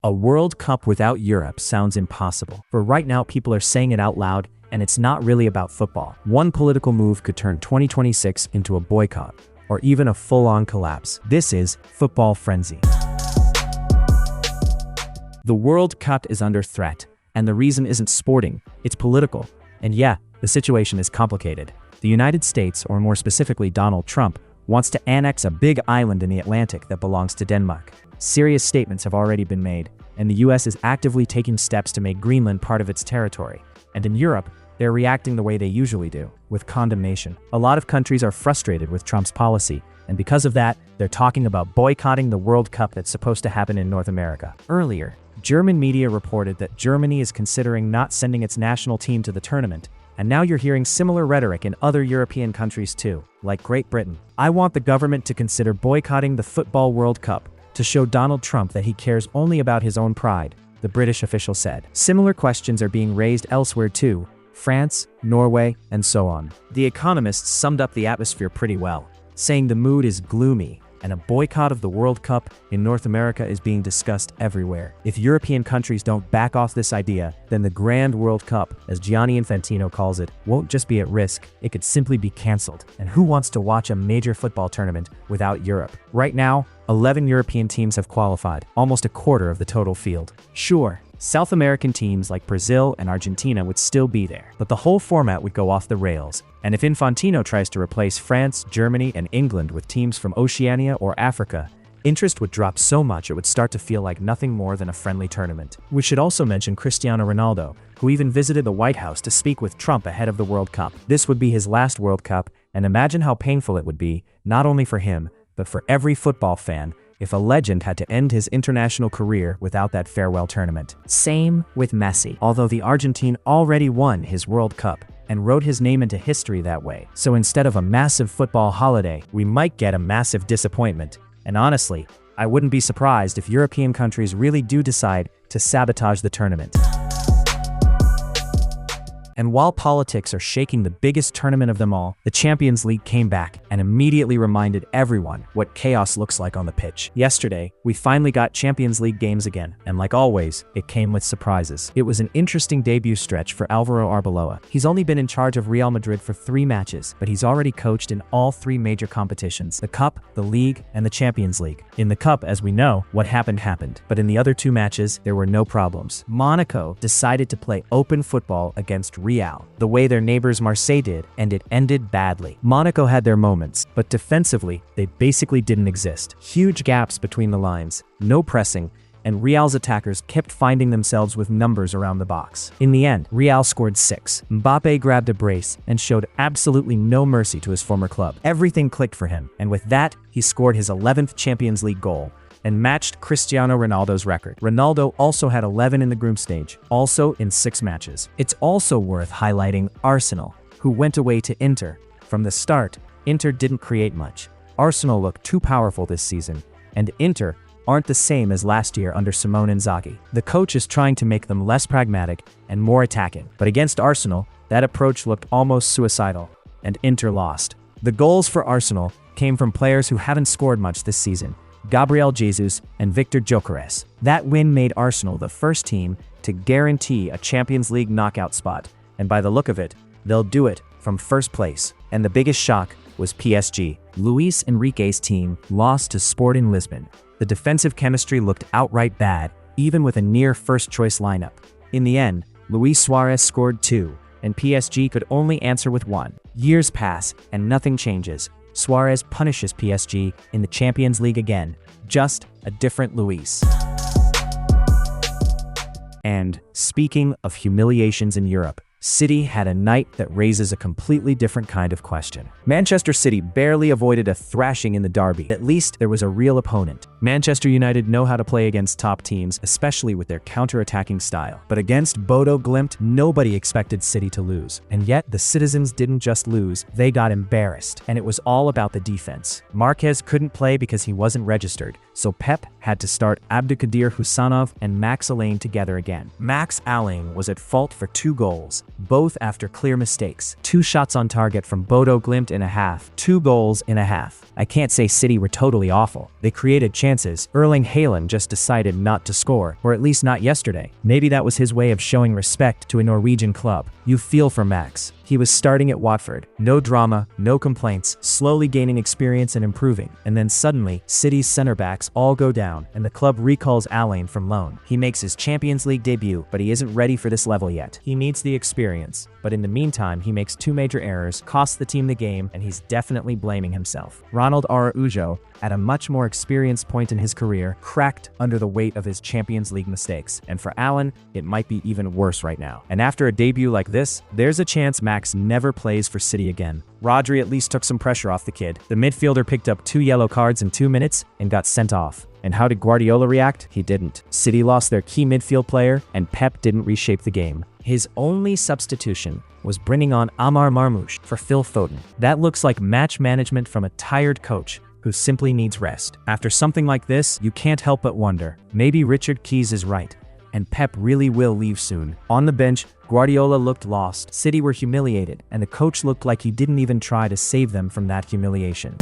A World Cup without Europe sounds impossible. For right now, people are saying it out loud, and it's not really about football. One political move could turn 2026 into a boycott, or even a full-on collapse. This is football frenzy. The World Cup is under threat, and the reason isn't sporting, it's political. And yeah, the situation is complicated. The United States, or more specifically Donald Trump, wants to annex a big island in the Atlantic that belongs to Denmark. Serious statements have already been made, and the US is actively taking steps to make Greenland part of its territory. And in Europe, they're reacting the way they usually do, with condemnation. A lot of countries are frustrated with Trump's policy, and because of that, they're talking about boycotting the World Cup that's supposed to happen in North America. Earlier, German media reported that Germany is considering not sending its national team to the tournament, and now you're hearing similar rhetoric in other European countries too, like Great Britain. I want the government to consider boycotting the Football World Cup to show Donald Trump that he cares only about his own pride, the British official said. Similar questions are being raised elsewhere too, France, Norway, and so on. The Economist summed up the atmosphere pretty well, saying the mood is gloomy, and a boycott of the World Cup in North America is being discussed everywhere. If European countries don't back off this idea, then the Grand World Cup, as Gianni Infantino calls it, won't just be at risk, it could simply be cancelled. And who wants to watch a major football tournament without Europe? Right now, 11 European teams have qualified, almost a quarter of the total field. Sure, South American teams like Brazil and Argentina would still be there, but the whole format would go off the rails. And if Infantino tries to replace France, Germany, and England with teams from Oceania or Africa, interest would drop so much it would start to feel like nothing more than a friendly tournament. We should also mention Cristiano Ronaldo, who even visited the White House to speak with Trump ahead of the World Cup. This would be his last World Cup, and imagine how painful it would be, not only for him, but for every football fan, if a legend had to end his international career without that farewell tournament. Same with Messi, although the Argentine already won his World Cup and wrote his name into history that way. So instead of a massive football holiday, we might get a massive disappointment. And honestly, I wouldn't be surprised if European countries really do decide to sabotage the tournament. And while politics are shaking the biggest tournament of them all, the Champions League came back and immediately reminded everyone what chaos looks like on the pitch. Yesterday, we finally got Champions League games again, and like always, it came with surprises. It was an interesting debut stretch for Alvaro Arbeloa. He's only been in charge of Real Madrid for 3 matches, but he's already coached in all 3 major competitions: the Cup, the League, and the Champions League. In the Cup, as we know, what happened happened, but in the other 2 matches, there were no problems. Monaco decided to play open football against Real, the way their neighbors Marseille did, and it ended badly. Monaco had their moments, but defensively, they basically didn't exist. Huge gaps between the lines, no pressing, and Real's attackers kept finding themselves with numbers around the box. In the end, Real scored 6. Mbappe grabbed a brace and showed absolutely no mercy to his former club. Everything clicked for him, and with that, he scored his 11th Champions League goal and matched Cristiano Ronaldo's record. Ronaldo also had 11 in the group stage, also in 6 matches. It's also worth highlighting Arsenal, who went away to Inter. From the start, Inter didn't create much. Arsenal looked too powerful this season, and Inter aren't the same as last year under Simone Inzaghi. The coach is trying to make them less pragmatic and more attacking, but against Arsenal, that approach looked almost suicidal, and Inter lost. The goals for Arsenal came from players who haven't scored much this season: Gabriel Jesus and Victor Gyökeres. That win made Arsenal the first team to guarantee a Champions League knockout spot, and by the look of it, they'll do it from first place. And the biggest shock was PSG. Luis Enrique's team lost to Sporting Lisbon. The defensive chemistry looked outright bad, even with a near first-choice lineup. In the end, Luis Suarez scored 2, and PSG could only answer with 1. Years pass, and nothing changes. Suarez punishes PSG in the Champions League again, just a different Luis. And speaking of humiliations in Europe, City had a night that raises a completely different kind of question. Manchester City barely avoided a thrashing in the derby. At least there was a real opponent. Manchester United know how to play against top teams, especially with their counter-attacking style. But against Bodo Glimt, nobody expected City to lose. And yet, the citizens didn't just lose, they got embarrassed. And it was all about the defense. Marquez couldn't play because he wasn't registered, so Pep had to start Abdulkadir Husanov and Max Allain together again. Max Allain was at fault for 2 goals, both after clear mistakes. 2 shots on target from Bodo Glimt in a half, 2 goals in a half. I can't say City were totally awful. They created chances. Erling Haaland just decided not to score, or at least not yesterday. Maybe that was his way of showing respect to a Norwegian club. You feel for Max. He was starting at Watford. No drama, no complaints, slowly gaining experience and improving. And then suddenly, City's center backs all go down, and the club recalls Alain from loan. He makes his Champions League debut, but he isn't ready for this level yet. He needs the experience. But in the meantime, he makes 2 major errors, costs the team the game, and he's definitely blaming himself. Ronald Araujo, at a much more experienced point in his career, cracked under the weight of his Champions League mistakes. And for Allen, it might be even worse right now. And after a debut like this, there's a chance Max never plays for City again. Rodri at least took some pressure off the kid. The midfielder picked up 2 yellow cards in 2 minutes and got sent off. And how did Guardiola react? He didn't. City lost their key midfield player, and Pep didn't reshape the game. His only substitution was bringing on Amar Marmoush for Phil Foden. That looks like match management from a tired coach who simply needs rest. After something like this, you can't help but wonder, maybe Richard Keys is right, and Pep really will leave soon. On the bench, Guardiola looked lost, City were humiliated, and the coach looked like he didn't even try to save them from that humiliation.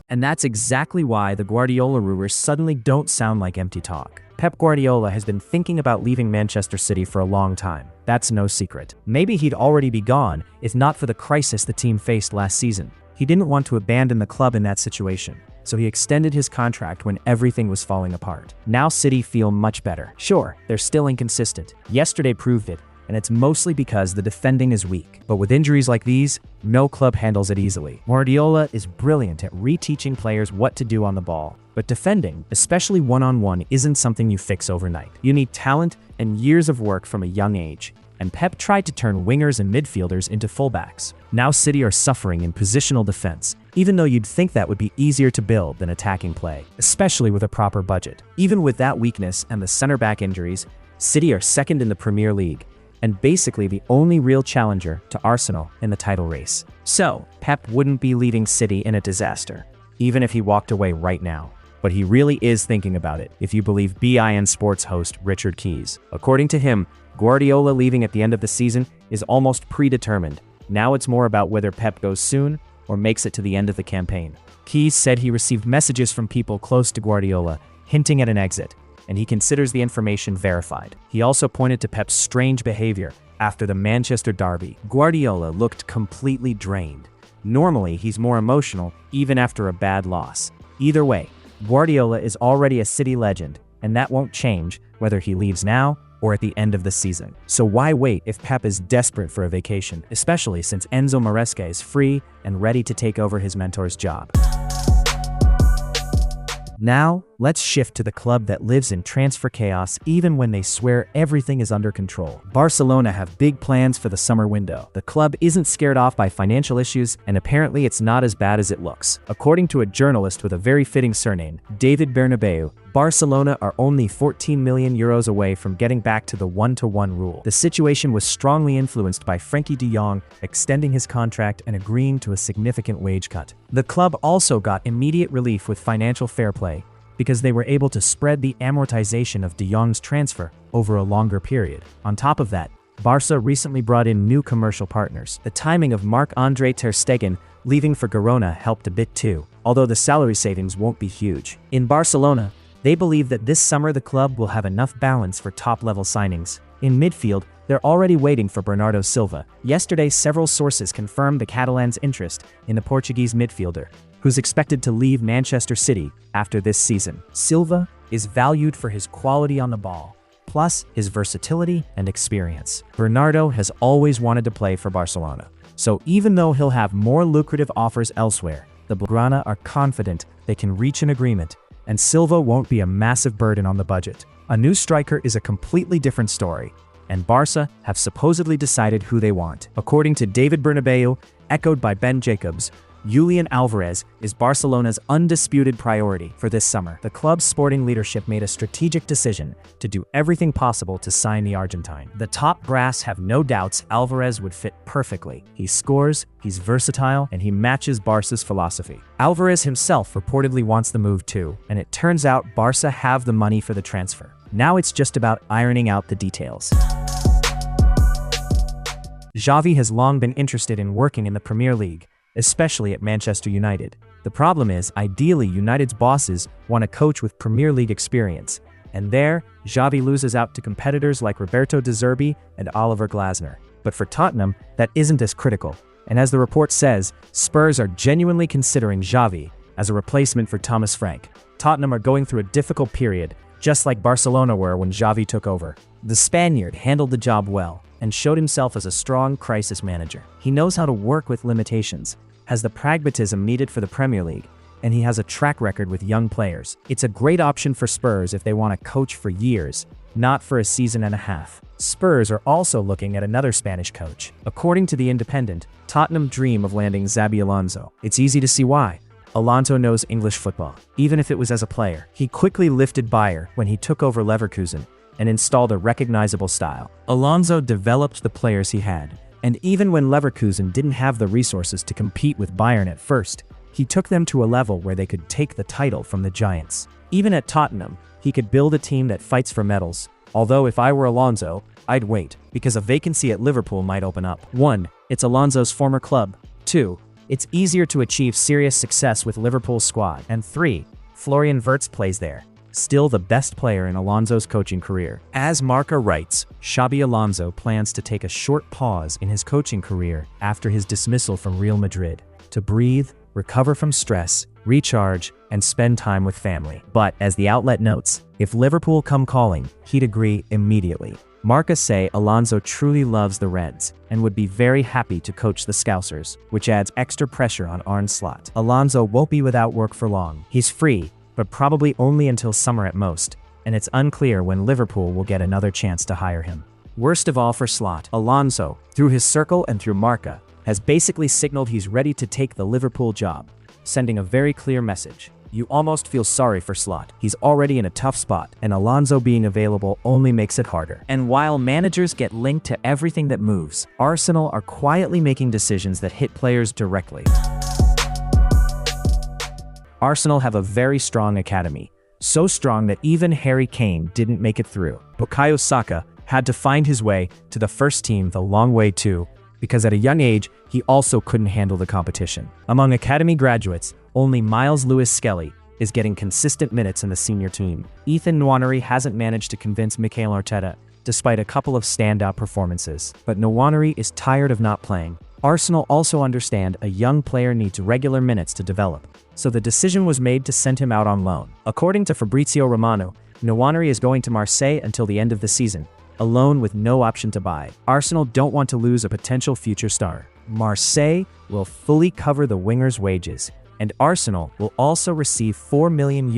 And that's exactly why the Guardiola rumors suddenly don't sound like empty talk. Pep Guardiola has been thinking about leaving Manchester City for a long time. That's no secret. Maybe he'd already be gone if not for the crisis the team faced last season. He didn't want to abandon the club in that situation, so he extended his contract when everything was falling apart. Now City feel much better. Sure, they're still inconsistent. Yesterday proved it, and it's mostly because the defending is weak. But with injuries like these, no club handles it easily. Guardiola is brilliant at reteaching players what to do on the ball. But defending, especially one-on-one, isn't something you fix overnight. You need talent and years of work from a young age. And Pep tried to turn wingers and midfielders into fullbacks. Now City are suffering in positional defense, even though you'd think that would be easier to build than attacking play, especially with a proper budget. Even with that weakness and the center-back injuries, City are second in the Premier League, and basically the only real challenger to Arsenal in the title race. So, Pep wouldn't be leaving City in a disaster, even if he walked away right now. But he really is thinking about it, if you believe beIN Sports host Richard Keys. According to him, Guardiola leaving at the end of the season is almost predetermined. Now it's more about whether Pep goes soon or makes it to the end of the campaign. Keys said he received messages from people close to Guardiola hinting at an exit, and he considers the information verified. He also pointed to Pep's strange behavior after the Manchester derby. Guardiola looked completely drained. Normally, he's more emotional even after a bad loss. Either way, Guardiola is already a City legend, and that won't change whether he leaves now or at the end of the season. So why wait if Pep is desperate for a vacation, especially since Enzo Maresca is free and ready to take over his mentor's job? Now, let's shift to the club that lives in transfer chaos even when they swear everything is under control. Barcelona have big plans for the summer window. The club isn't scared off by financial issues, and apparently it's not as bad as it looks. According to a journalist with a very fitting surname, David Bernabeu, Barcelona are only 14 million euros away from getting back to the 1-to-1 rule. The situation was strongly influenced by Frenkie de Jong extending his contract and agreeing to a significant wage cut. The club also got immediate relief with financial fair play, because they were able to spread the amortization of de Jong's transfer over a longer period. On top of that, Barca recently brought in new commercial partners. The timing of Marc-Andre ter Stegen leaving for Girona helped a bit too, although the salary savings won't be huge. In Barcelona, they believe that this summer the club will have enough balance for top-level signings. In midfield, they're already waiting for Bernardo Silva. Yesterday, several sources confirmed the Catalans' interest in the Portuguese midfielder, who's expected to leave Manchester City after this season. Silva is valued for his quality on the ball, plus his versatility and experience. Bernardo has always wanted to play for Barcelona, so even though he'll have more lucrative offers elsewhere, the Blaugrana are confident they can reach an agreement, and Silva won't be a massive burden on the budget. A new striker is a completely different story, and Barca have supposedly decided who they want. According to David Bernabeu, echoed by Ben Jacobs, Julian Alvarez is Barcelona's undisputed priority for this summer. The club's sporting leadership made a strategic decision to do everything possible to sign the Argentine. The top brass have no doubts Alvarez would fit perfectly. He scores, he's versatile, and he matches Barca's philosophy. Alvarez himself reportedly wants the move too, and it turns out Barca have the money for the transfer. Now it's just about ironing out the details. Xavi has long been interested in working in the Premier League, especially at Manchester United. The problem is, ideally, United's bosses want a coach with Premier League experience, and there, Xavi loses out to competitors like Roberto De Zerbi and Oliver Glasner. But for Tottenham, that isn't as critical, and as the report says, Spurs are genuinely considering Xavi as a replacement for Thomas Frank. Tottenham are going through a difficult period, just like Barcelona were when Xavi took over. The Spaniard handled the job well and showed himself as a strong crisis manager. He knows how to work with limitations, has the pragmatism needed for the Premier League, and he has a track record with young players. It's a great option for Spurs if they want to coach for years, not for a season and a half. Spurs are also looking at another Spanish coach. According to The Independent, Tottenham dream of landing Xabi Alonso. It's easy to see why. Alonso knows English football. Even if it was as a player, he quickly lifted Bayer when he took over Leverkusen and installed a recognizable style. Alonso developed the players he had, and even when Leverkusen didn't have the resources to compete with Bayern at first, he took them to a level where they could take the title from the Giants. Even at Tottenham, he could build a team that fights for medals. Although if I were Alonso, I'd wait, because a vacancy at Liverpool might open up. 1. It's Alonso's former club. 2. It's easier to achieve serious success with Liverpool's squad. And 3. Florian Wirtz plays there, still the best player in Alonso's coaching career. As Marca writes, Xabi Alonso plans to take a short pause in his coaching career after his dismissal from Real Madrid, to breathe, recover from stress, recharge, and spend time with family. But, as the outlet notes, if Liverpool come calling, he'd agree immediately. Marca say Alonso truly loves the Reds and would be very happy to coach the Scousers, which adds extra pressure on Arne Slot. Alonso won't be without work for long. He's free, but probably only until summer at most, and it's unclear when Liverpool will get another chance to hire him. Worst of all for Slot, Alonso, through his circle and through Marca, has basically signaled he's ready to take the Liverpool job, sending a very clear message. You almost feel sorry for Slot. He's already in a tough spot, and Alonso being available only makes it harder. And while managers get linked to everything that moves, Arsenal are quietly making decisions that hit players directly. Arsenal have a very strong academy, so strong that even Harry Kane didn't make it through. Bukayo Saka had to find his way to the first team the long way too, because at a young age, he also couldn't handle the competition. Among academy graduates, only Miles Lewis-Skelly is getting consistent minutes in the senior team. Ethan Nwaneri hasn't managed to convince Mikel Arteta, despite a couple of standout performances. But Nwaneri is tired of not playing. Arsenal also understand a young player needs regular minutes to develop, so the decision was made to send him out on loan. According to Fabrizio Romano, Nwaneri is going to Marseille until the end of the season, a loan with no option to buy. Arsenal don't want to lose a potential future star. Marseille will fully cover the winger's wages, and Arsenal will also receive €4 million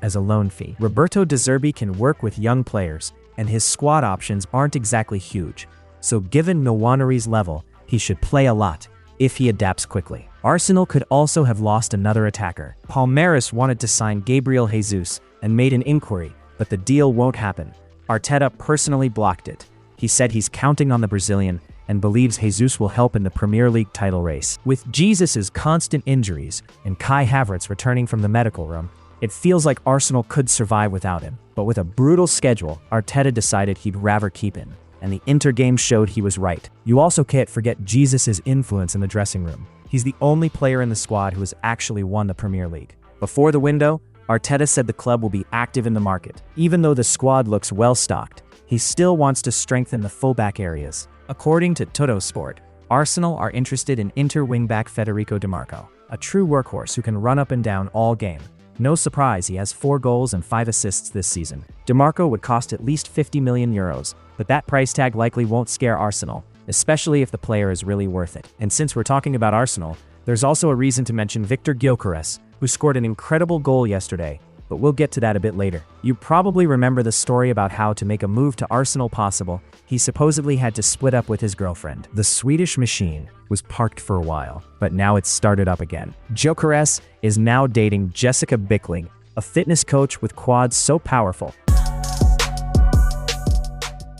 as a loan fee. Roberto De Zerbi can work with young players, and his squad options aren't exactly huge, so given Nwaneri's level, he should play a lot if he adapts quickly. Arsenal could also have lost another attacker. Palmeiras wanted to sign Gabriel Jesus and made an inquiry, but the deal won't happen. Arteta personally blocked it. He said he's counting on the Brazilian and believes Jesus will help in the Premier League title race. With Jesus's constant injuries and Kai Havertz returning from the medical room, it feels like Arsenal could survive without him. But with a brutal schedule, Arteta decided he'd rather keep him, and the Inter game showed he was right. You also can't forget Jesus's influence in the dressing room. He's the only player in the squad who has actually won the Premier League. Before the window, Arteta said the club will be active in the market. Even though the squad looks well-stocked, he still wants to strengthen the fullback areas. According to Toto Sport, Arsenal are interested in Inter wingback Federico Di Marco, a true workhorse who can run up and down all game. No surprise he has 4 goals and 5 assists this season. Di Marco would cost at least €50 million, but that price tag likely won't scare Arsenal, especially if the player is really worth it. And since we're talking about Arsenal, there's also a reason to mention Victor Gyökeres, who scored an incredible goal yesterday, but we'll get to that a bit later. You probably remember the story about how to make a move to Arsenal possible, he supposedly had to split up with his girlfriend. The Swedish machine was parked for a while, but now it's started up again. Gyökeres is now dating Jessica Bickling, a fitness coach with quads so powerful.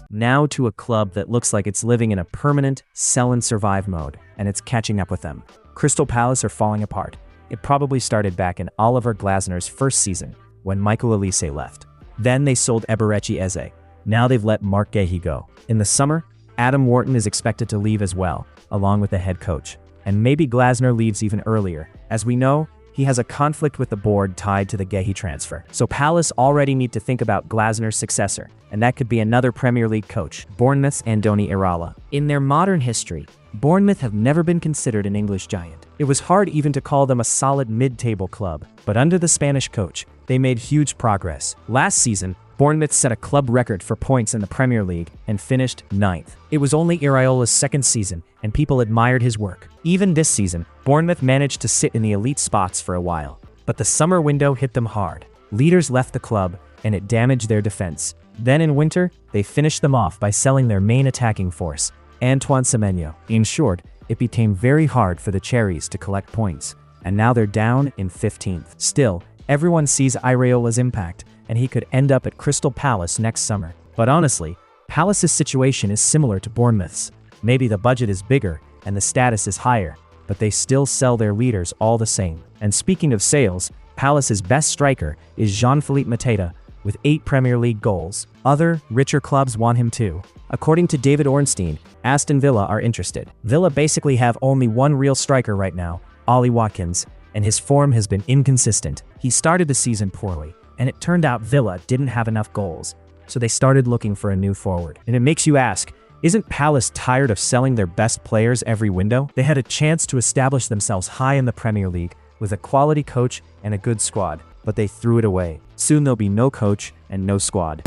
Now to a club that looks like it's living in a permanent sell and survive mode, and it's catching up with them. Crystal Palace are falling apart. It probably started back in Oliver Glasner's first season, when Michael Olise left. Then they sold Eberechi Eze. Now they've let Mark Guehi go. In the summer, Adam Wharton is expected to leave as well, along with the head coach. And maybe Glasner leaves even earlier. As we know, he has a conflict with the board tied to the Gehi transfer. So Palace already need to think about Glasner's successor, and that could be another Premier League coach, Bournemouth's Andoni Iraola. In their modern history, Bournemouth have never been considered an English giant. It was hard even to call them a solid mid-table club, but under the Spanish coach, they made huge progress. Last season, Bournemouth set a club record for points in the Premier League and finished 9th. It was only Iraola's second season, and people admired his work. Even this season, Bournemouth managed to sit in the elite spots for a while, but the summer window hit them hard. Leaders left the club, and it damaged their defense. Then in winter, they finished them off by selling their main attacking force, Antoine Semenyo. In short, it became very hard for the Cherries to collect points, and now they're down in 15th. Still, everyone sees Iraola's impact, and he could end up at Crystal Palace next summer. But honestly, Palace's situation is similar to Bournemouth's. Maybe the budget is bigger and the status is higher, but they still sell their leaders all the same. And speaking of sales, Palace's best striker is Jean-Philippe Mateta with 8 Premier League goals. Other, richer clubs want him too. According to David Ornstein, Aston Villa are interested. Villa basically have only one real striker right now, Ollie Watkins, and his form has been inconsistent. He started the season poorly, and it turned out Villa didn't have enough goals, so they started looking for a new forward. And it makes you ask, isn't Palace tired of selling their best players every window? They had a chance to establish themselves high in the Premier League with a quality coach and a good squad, but they threw it away. Soon there'll be no coach and no squad.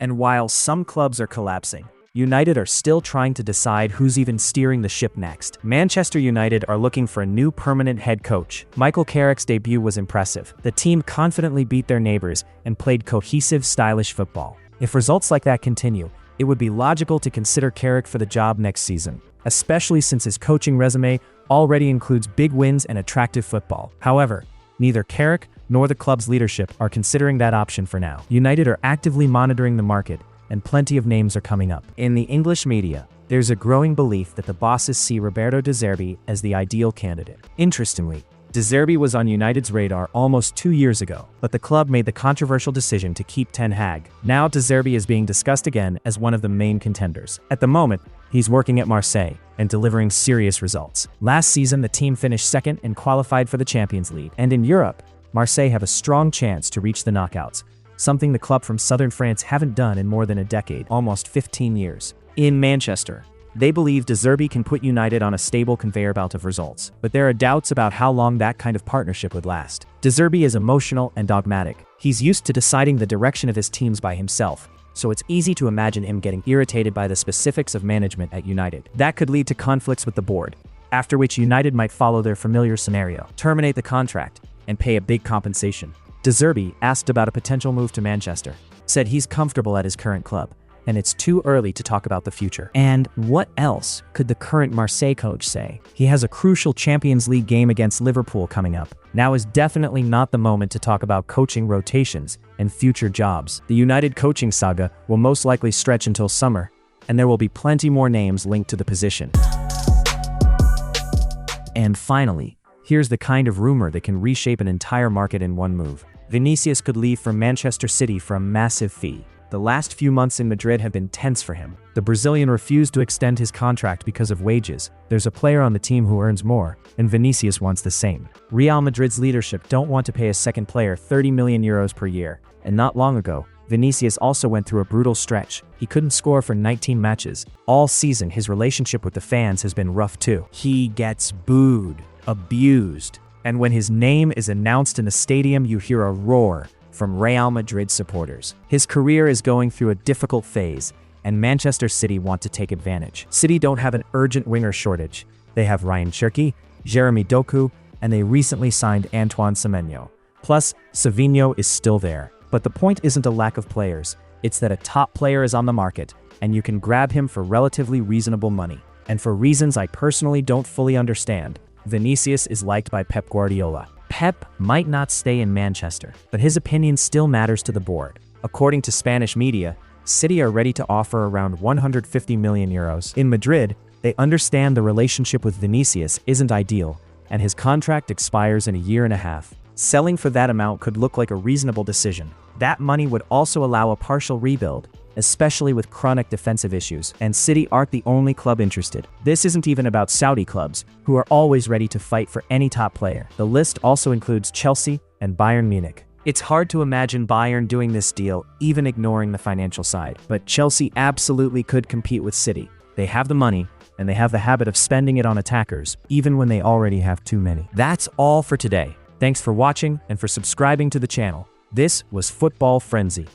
And while some clubs are collapsing, United are still trying to decide who's even steering the ship next. Manchester United are looking for a new permanent head coach. Michael Carrick's debut was impressive. The team confidently beat their neighbors and played cohesive, stylish football. If results like that continue, it would be logical to consider Carrick for the job next season, especially since his coaching resume already includes big wins and attractive football. However, neither Carrick nor the club's leadership are considering that option for now. United are actively monitoring the market, and plenty of names are coming up. In the English media, there's a growing belief that the bosses see Roberto De Zerbi as the ideal candidate. Interestingly, De Zerbi was on United's radar almost 2 years ago, but the club made the controversial decision to keep Ten Hag. Now De Zerbi is being discussed again as one of the main contenders. At the moment, he's working at Marseille and delivering serious results. Last season, the team finished second and qualified for the Champions League. And in Europe, Marseille have a strong chance to reach the knockouts, something the club from southern France haven't done in more than a decade, almost 15 years. In Manchester, they believe De Zerbi can put United on a stable conveyor belt of results, but there are doubts about how long that kind of partnership would last. De Zerbi is emotional and dogmatic. He's used to deciding the direction of his teams by himself, so it's easy to imagine him getting irritated by the specifics of management at United. That could lead to conflicts with the board, after which United might follow their familiar scenario, terminate the contract, and pay a big compensation. De Zerbi, asked about a potential move to Manchester, said he's comfortable at his current club, and it's too early to talk about the future. And what else could the current Marseille coach say? He has a crucial Champions League game against Liverpool coming up. Now is definitely not the moment to talk about coaching rotations and future jobs. The United coaching saga will most likely stretch until summer, and there will be plenty more names linked to the position. And finally, here's the kind of rumor that can reshape an entire market in one move. Vinicius could leave from Manchester City for a massive fee. The last few months in Madrid have been tense for him. The Brazilian refused to extend his contract because of wages. There's a player on the team who earns more, and Vinicius wants the same. Real Madrid's leadership don't want to pay a second player 30 million euros per year. And not long ago, Vinicius also went through a brutal stretch. He couldn't score for 19 matches. All season, his relationship with the fans has been rough too. He gets booed, abused, and when his name is announced in a stadium, you hear a roar from Real Madrid supporters. His career is going through a difficult phase, and Manchester City want to take advantage. City don't have an urgent winger shortage. They have Ryan Cherki, Jeremy Doku, and they recently signed Antoine Semenyo. Plus, Savinho is still there. But the point isn't a lack of players, it's that a top player is on the market, and you can grab him for relatively reasonable money. And for reasons I personally don't fully understand, Vinicius is liked by Pep Guardiola. Pep might not stay in Manchester, but his opinion still matters to the board. According to Spanish media, City are ready to offer around 150 million euros. In Madrid, they understand the relationship with Vinicius isn't ideal, and his contract expires in a year and a half. Selling for that amount could look like a reasonable decision. That money would also allow a partial rebuild, especially with chronic defensive issues, and City aren't the only club interested. This isn't even about Saudi clubs, who are always ready to fight for any top player. The list also includes Chelsea and Bayern Munich. It's hard to imagine Bayern doing this deal, even ignoring the financial side. But Chelsea absolutely could compete with City. They have the money, and they have the habit of spending it on attackers, even when they already have too many. That's all for today. Thanks for watching and for subscribing to the channel. This was Football Frenzy.